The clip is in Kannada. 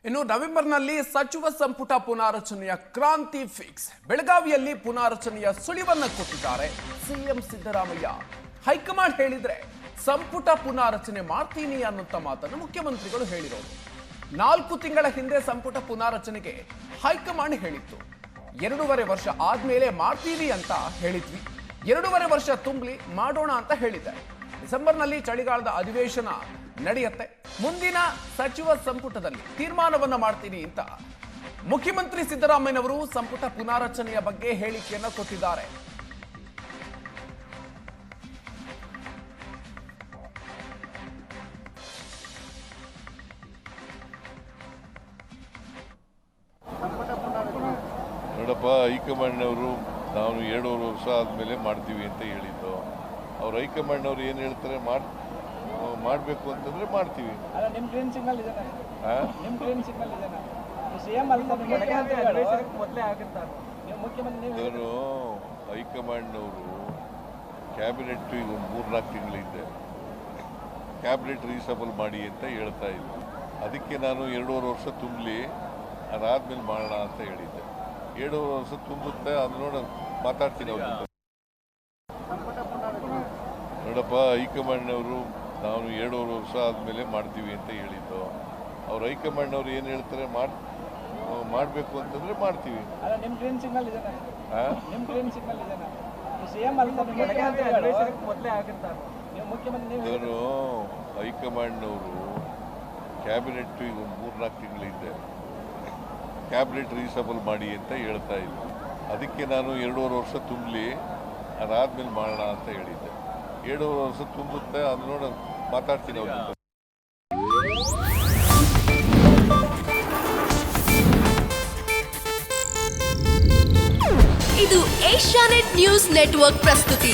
ಇನ್ನು ನವೆಂಬರ್ನಲ್ಲಿ ಸಚಿವ ಸಂಪುಟ ಪುನಾರಚನೆಯ ಕ್ರಾಂತಿ ಫಿಕ್ಸ್. ಬೆಳಗಾವಿಯಲ್ಲಿ ಪುನಾರಚನೆಯ ಸುಳಿವನ್ನ ಕೊಟ್ಟಿದ್ದಾರೆ ಸಿಎಂ ಸಿದ್ದರಾಮಯ್ಯ. ಹೈಕಮಾಂಡ್ ಹೇಳಿದ್ರೆ ಸಂಪುಟ ಪುನಾರಚನೆ ಮಾಡ್ತೀನಿ ಅನ್ನುವಂತ ಮಾತನ್ನು ಮುಖ್ಯಮಂತ್ರಿಗಳು ಹೇಳಿರೋದು. 4 ತಿಂಗಳ ಹಿಂದೆ ಸಂಪುಟ ಪುನಾರಚನೆಗೆ ಹೈಕಮಾಂಡ್ ಹೇಳಿತ್ತು. 2.5 ವರ್ಷ ಆದ್ಮೇಲೆ ಮಾಡ್ತೀವಿ ಅಂತ ಹೇಳಿದ್ವಿ. 2.5 ವರ್ಷ ತುಂಬಲಿ ಮಾಡೋಣ ಅಂತ ಹೇಳಿದ್ದಾರೆ. ಡಿಸೆಂಬರ್ನಲ್ಲಿ ಚಳಿಗಾಲದ ಅಧಿವೇಶನ ನಡೆಯುತ್ತೆ. ಮುಂದಿನ ಸಚಿವ ಸಂಪುಟದಲ್ಲಿ ತೀರ್ಮಾನವನ್ನ ಮಾಡ್ತೀನಿ ಅಂತ ಮುಖ್ಯಮಂತ್ರಿ ಸಿದ್ದರಾಮಯ್ಯನವರು ಸಂಪುಟ ಪುನಾರಚನೆಯ ಬಗ್ಗೆ ಹೇಳಿಕೆಯನ್ನ ಕೊಟ್ಟಿದ್ದಾರೆ. ನೋಡಪ್ಪ, ಹೈಕಮಾಂಡ್ನವರು ನಾವು 2.5 ವರ್ಷ ಆದಮೇಲೆ ಮಾಡ್ತೀವಿ ಅಂತ ಹೇಳಿದ್ದು. ಅವ್ರು ಹೈಕಮಾಂಡ್ನವ್ರು ಏನು ಹೇಳ್ತಾರೆ ಮಾಡಬೇಕು ಅಂತಂದ್ರೆ ಮಾಡ್ತೀವಿ. ಇವರು ಹೈಕಮಾಂಡ್ನವರು ಕ್ಯಾಬಿನೆಟ್ ಈಗ 3-4 ತಿಂಗಳಿಂದ ಕ್ಯಾಬಿನೆಟ್ ರೀಸಬಲ್ ಮಾಡಿ ಅಂತ ಹೇಳ್ತಾ ಇದ್ರು. ಅದಕ್ಕೆ ನಾನು 2.5 ವರ್ಷ ತುಂಬಲಿ, ಅದಾದ್ಮೇಲೆ ಮಾಡೋಣ ಅಂತ ಹೇಳಿದ್ದೆ. 2.5 ವರ್ಷ ತುಂಬುತ್ತೆ, ಅದು ಮಾತಾಡ್ತೀನಿ ಅವ್ರ ಜೊತೆ. ನೋಡಪ್ಪ, ಹೈಕಮಾಂಡ್ನವರು ನಾವು 2.5 ವರ್ಷ ಆದಮೇಲೆ ಮಾಡ್ತೀವಿ ಅಂತ ಹೇಳಿದ್ದು. ಅವ್ರು ಹೈಕಮಾಂಡ್ನವ್ರು ಏನು ಹೇಳ್ತಾರೆ ಮಾಡಬೇಕು ಅಂತಂದ್ರೆ ಮಾಡ್ತೀವಿ. ಇವರು ಹೈಕಮಾಂಡ್ನವರು ಕ್ಯಾಬಿನೆಟ್ ಈಗ 3-4 ತಿಂಗಳಿಂದ ಕ್ಯಾಬಿನೆಟ್ ರೀಸಬಲ್ ಮಾಡಿ ಅಂತ ಹೇಳ್ತಾ ಇದ್ರು. ಅದಕ್ಕೆ ನಾನು 2.5 ವರ್ಷ ತುಂಬಲಿ, ಅದಾದ್ಮೇಲೆ ಮಾಡೋಣ ಅಂತ ಹೇಳಿದ್ದೆ. 2.5 ವರ್ಷ ತುಂಬುತ್ತೆ, ಅದು ಮಾತಾಡ್ತೀನಿ ಅವ್ರ ಜೊತೆ. ಇದು ಏಷ್ಯಾನೆಟ್ ನ್ಯೂಸ್ ನೆಟ್ವರ್ಕ್ ಪ್ರಸ್ತುತಿ.